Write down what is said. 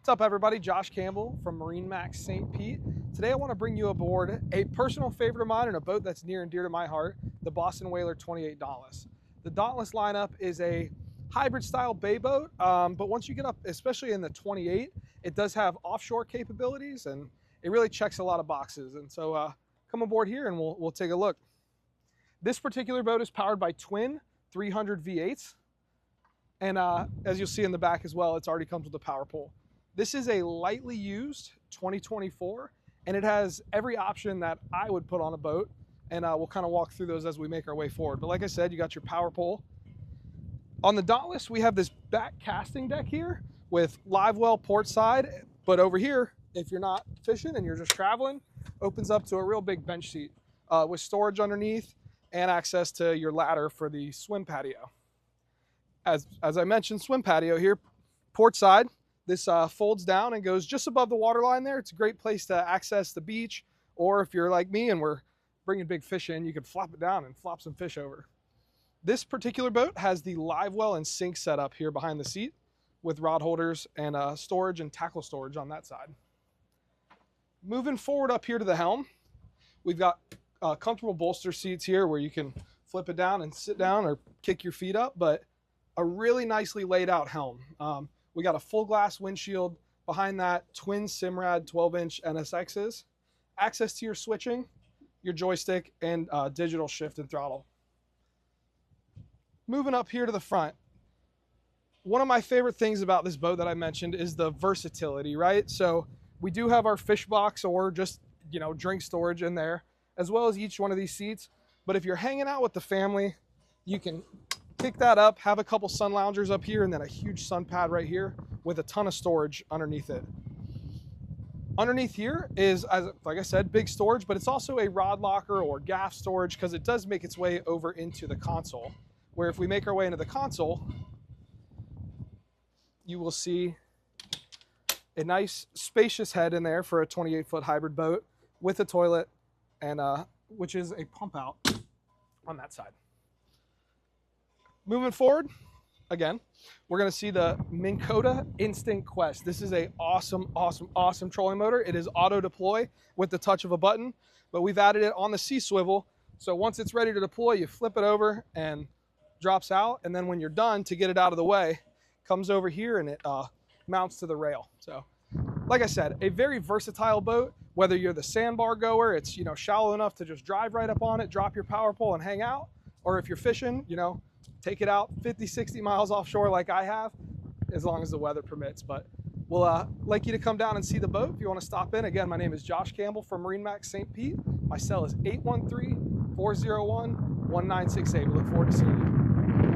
What's up, everybody? Josh Campbell from MarineMax St. Pete. Today I want to bring you aboard a personal favorite of mine and a boat that's near and dear to my heart, the Boston Whaler 28 Dauntless. The Dauntless lineup is a hybrid style bay boat, but once you get up, especially in the 28, it does have offshore capabilities and it really checks a lot of boxes. And so come aboard here and we'll take a look. This particular boat is powered by twin 300 V8s. And as you'll see in the back as well, it already comes with a power pole. This is a lightly used 2024, and it has every option that I would put on a boat, and we'll kind of walk through those as we make our way forward. But like I said, you got your power pole. On the Dauntless, we have this back casting deck here with livewell port side, but over here, if you're not fishing and you're just traveling, opens up to a real big bench seat with storage underneath and access to your ladder for the swim patio. As I mentioned, swim patio here, port side. This folds down and goes just above the water line there. It's a great place to access the beach, or if you're like me and we're bringing big fish in, you can flop it down and flop some fish over. This particular boat has the livewell and sink setup here behind the seat with rod holders and storage and tackle storage on that side. Moving forward up here to the helm, we've got comfortable bolster seats here where you can flip it down and sit down or kick your feet up, but a really nicely laid out helm. We got a full glass windshield behind that, twin Simrad 12-inch NSXs, access to your switching, your joystick, and digital shift and throttle. Moving up here to the front, one of my favorite things about this boat that I mentioned is the versatility, right? So we do have our fish box or just, drink storage in there, as well as each one of these seats. But if you're hanging out with the family, you can pick that up, have a couple sun loungers up here, and then a huge sun pad right here with a ton of storage underneath it. Underneath here is, like I said, big storage, but it's also a rod locker or gaff storage because it does make its way over into the console, where if we make our way into the console, you will see a nice spacious head in there for a 28-foot hybrid boat with a toilet, and which is a pump out on that side. Moving forward, again, we're going to see the Minn Kota Instinct Quest. This is a awesome trolling motor. It is auto deploy with the touch of a button, but we've added it on the C-swivel. So once it's ready to deploy, you flip it over and drops out. And then when you're done, to get it out of the way, comes over here and it mounts to the rail. So like I said, a very versatile boat, whether you're the sandbar goer, it's, shallow enough to just drive right up on it, drop your power pole and hang out. Or if you're fishing, take it out 50, 60 miles offshore like I have, as long as the weather permits. But we'll like you to come down and see the boat if you want to stop in. Again, my name is Josh Campbell from MarineMax St. Pete. My cell is 813-401-1968. We look forward to seeing you.